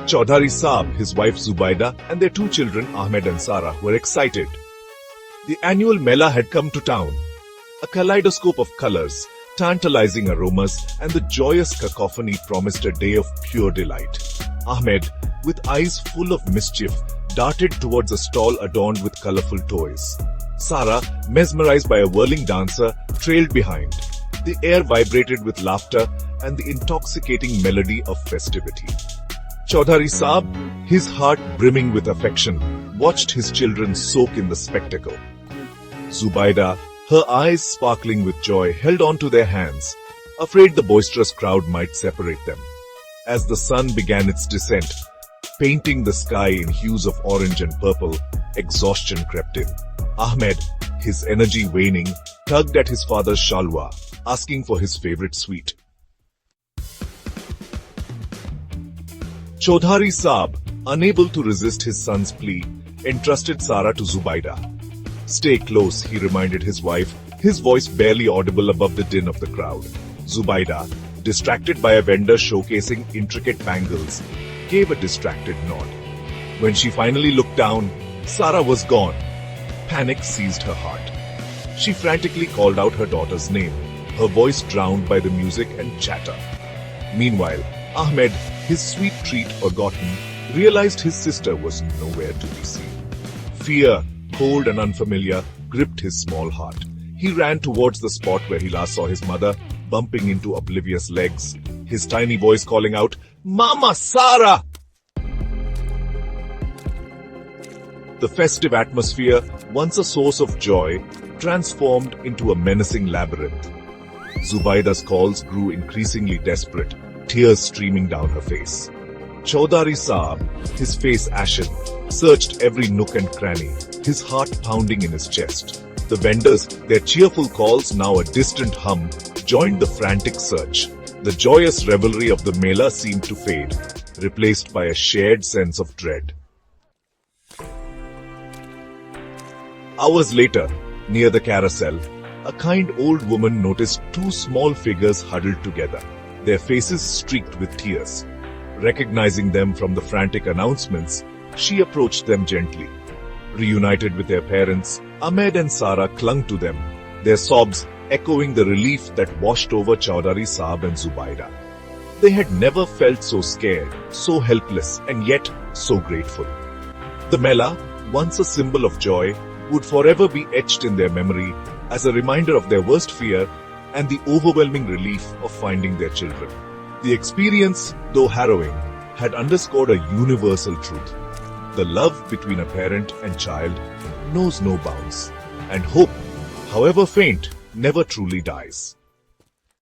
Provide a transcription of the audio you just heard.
Chaudhary Saab, his wife Zubaida, and their two children Ahmed and Sara were excited. The annual Mela had come to town, a kaleidoscope of colors, tantalizing aromas, and the joyous cacophony promised a day of pure delight. Ahmed, with eyes full of mischief, darted towards a stall adorned with colorful toys. Sara, mesmerized by a whirling dancer, trailed behind. The air vibrated with laughter and the intoxicating melody of festivity. Chaudhary Saab, his heart brimming with affection, watched his children soak in the spectacle. Zubaida, her eyes sparkling with joy, held on to their hands, afraid the boisterous crowd might separate them. As the sun began its descent, painting the sky in hues of orange and purple, exhaustion crept in. Ahmed, his energy waning, tugged at his father's shalwa, asking for his favorite sweet. Chaudhary Saab, unable to resist his son's plea, entrusted Sara to Zubaida. "Stay close," he reminded his wife, his voice barely audible above the din of the crowd. Zubaida, distracted by a vendor showcasing intricate bangles, gave a distracted nod. When she finally looked down, Sara was gone. Panic seized her heart. She frantically called out her daughter's name, her voice drowned by the music and chatter. Meanwhile, Ahmed, his sweet treat forgotten, realized his sister was nowhere to be seen. Fear, cold and unfamiliar, gripped his small heart. He ran towards the spot where he last saw his mother, bumping into oblivious legs, his tiny voice calling out, "Mama Sara!" The festive atmosphere, once a source of joy, transformed into a menacing labyrinth. Zubaida's calls grew increasingly desperate, tears streaming down her face. Chaudhary Saab, his face ashen, searched every nook and cranny, his heart pounding in his chest. The vendors, their cheerful calls now a distant hum, joined the frantic search. The joyous revelry of the Mela seemed to fade, replaced by a shared sense of dread. Hours later, near the carousel, a kind old woman noticed two small figures huddled together, their faces streaked with tears. Recognizing them from the frantic announcements, she approached them gently. Reunited with their parents, Ahmed and Sara clung to them, their sobs echoing the relief that washed over Chaudhary Saab and Zubaida. They had never felt so scared, so helpless, and yet so grateful. The Mela, once a symbol of joy, would forever be etched in their memory as a reminder of their worst fear and the overwhelming relief of finding their children. The experience, though harrowing, had underscored a universal truth. The love between a parent and child knows no bounds, and hope, however faint, never truly dies.